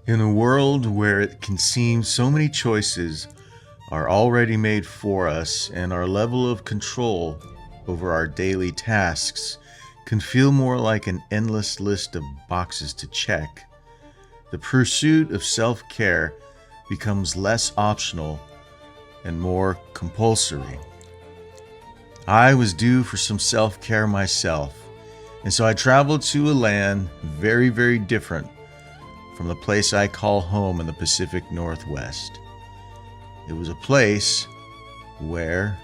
In a world where it can seem so many choices are already made for us and our level of control over our daily tasks can feel more like an endless list of boxes to check, the pursuit of self-care becomes less optional and more compulsory. I was due for some self-care myself, and so I traveled to a land very, very different from the place I call home in the Pacific Northwest. It was a place where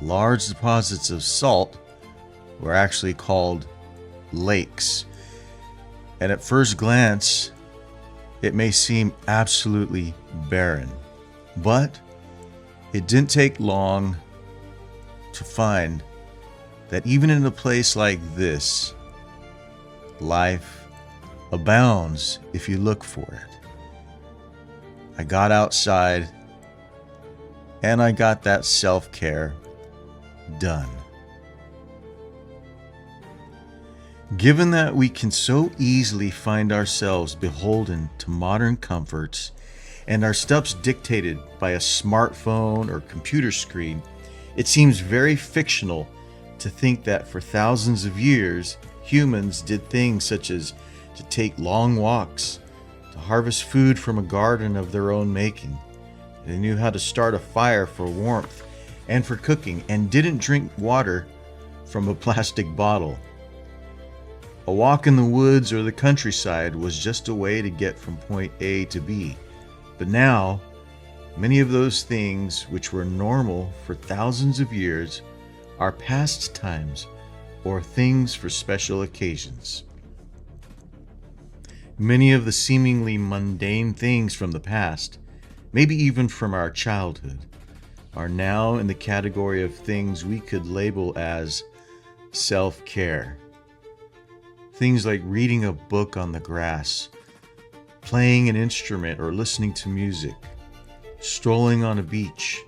large deposits of salt were actually called lakes. And at first glance, it may seem absolutely barren. But it didn't take long to find that even in a place like this, life abounds if you look for it. I got outside and I got that self-care done. Given that we can so easily find ourselves beholden to modern comforts and our steps dictated by a smartphone or computer screen, it seems very fictional to think that for thousands of years, humans did things such as to take long walks, to harvest food from a garden of their own making. They knew how to start a fire for warmth and for cooking, and didn't drink water from a plastic bottle. A walk in the woods or the countryside was just a way to get from point A to B. But now, many of those things which were normal for thousands of years are pastimes or things for special occasions. Many of the seemingly mundane things from the past, maybe even from our childhood, are now in the category of things we could label as self-care. Things like reading a book on the grass, playing an instrument or listening to music, strolling on a beach,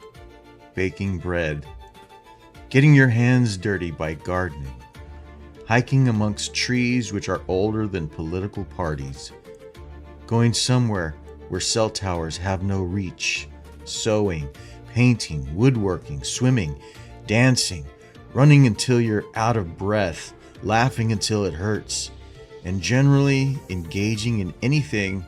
baking bread, getting your hands dirty by gardening, hiking amongst trees which are older than political parties, going somewhere where cell towers have no reach, sewing, painting, woodworking, swimming, dancing, running until you're out of breath, laughing until it hurts, and generally engaging in anything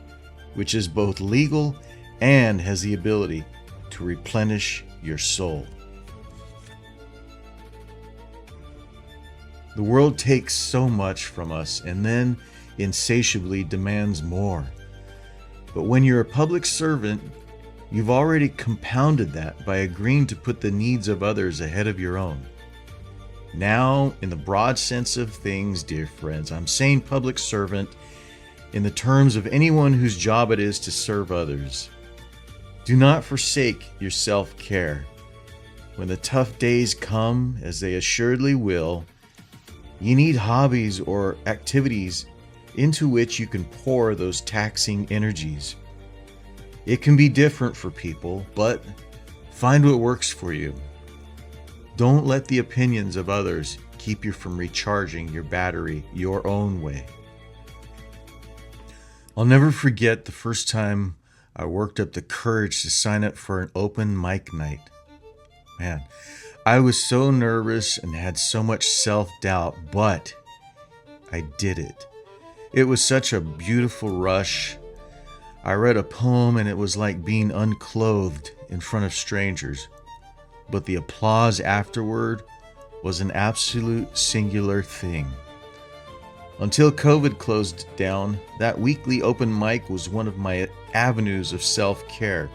which is both legal and has the ability to replenish your soul. The world takes so much from us and then insatiably demands more. But when you're a public servant, you've already compounded that by agreeing to put the needs of others ahead of your own. Now, in the broad sense of things, dear friends, I'm saying public servant in the terms of anyone whose job it is to serve others. Do not forsake your self-care. When the tough days come, as they assuredly will, you need hobbies or activities into which you can pour those taxing energies. It can be different for people, but find what works for you. Don't let the opinions of others keep you from recharging your battery your own way. I'll never forget the first time I worked up the courage to sign up for an open mic night. Man, I was so nervous and had so much self-doubt, but I did it. It was such a beautiful rush. I read a poem and it was like being unclothed in front of strangers. But the applause afterward was an absolute singular thing. Until COVID closed down, that weekly open mic was one of my avenues of self-care.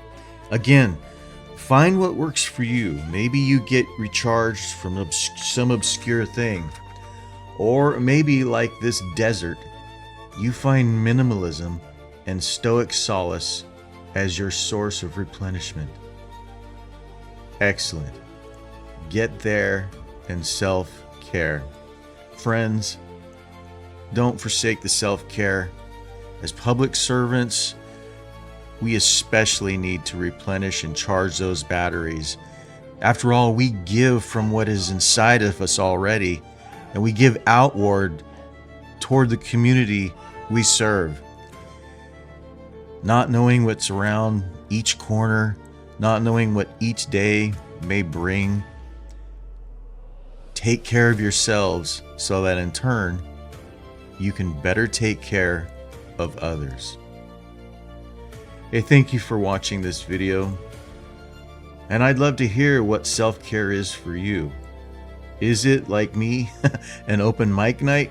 Again, find what works for you. Maybe you get recharged from some obscure thing. Or maybe, like this desert, you find minimalism and stoic solace as your source of replenishment. Excellent. Get there and self-care. Friends, don't forsake the self-care. As public servants, we especially need to replenish and charge those batteries. After all, we give from what is inside of us already, and we give outward toward the community we serve. not knowing what's around each corner, not knowing what each day may bring. Take care of yourselves so that in turn, you can better take care of others. Hey, thank you for watching this video. And I'd love to hear what self-care is for you. Is it, like me, an open mic night?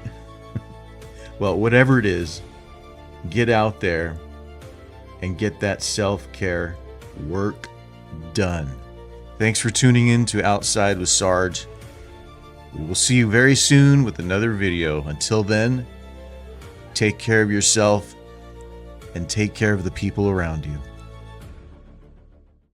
Well, whatever it is, get out there and get that self-care work done. Thanks for tuning in to Outside with Sarge. We will see you very soon with another video. Until then, take care of yourself and take care of the people around you.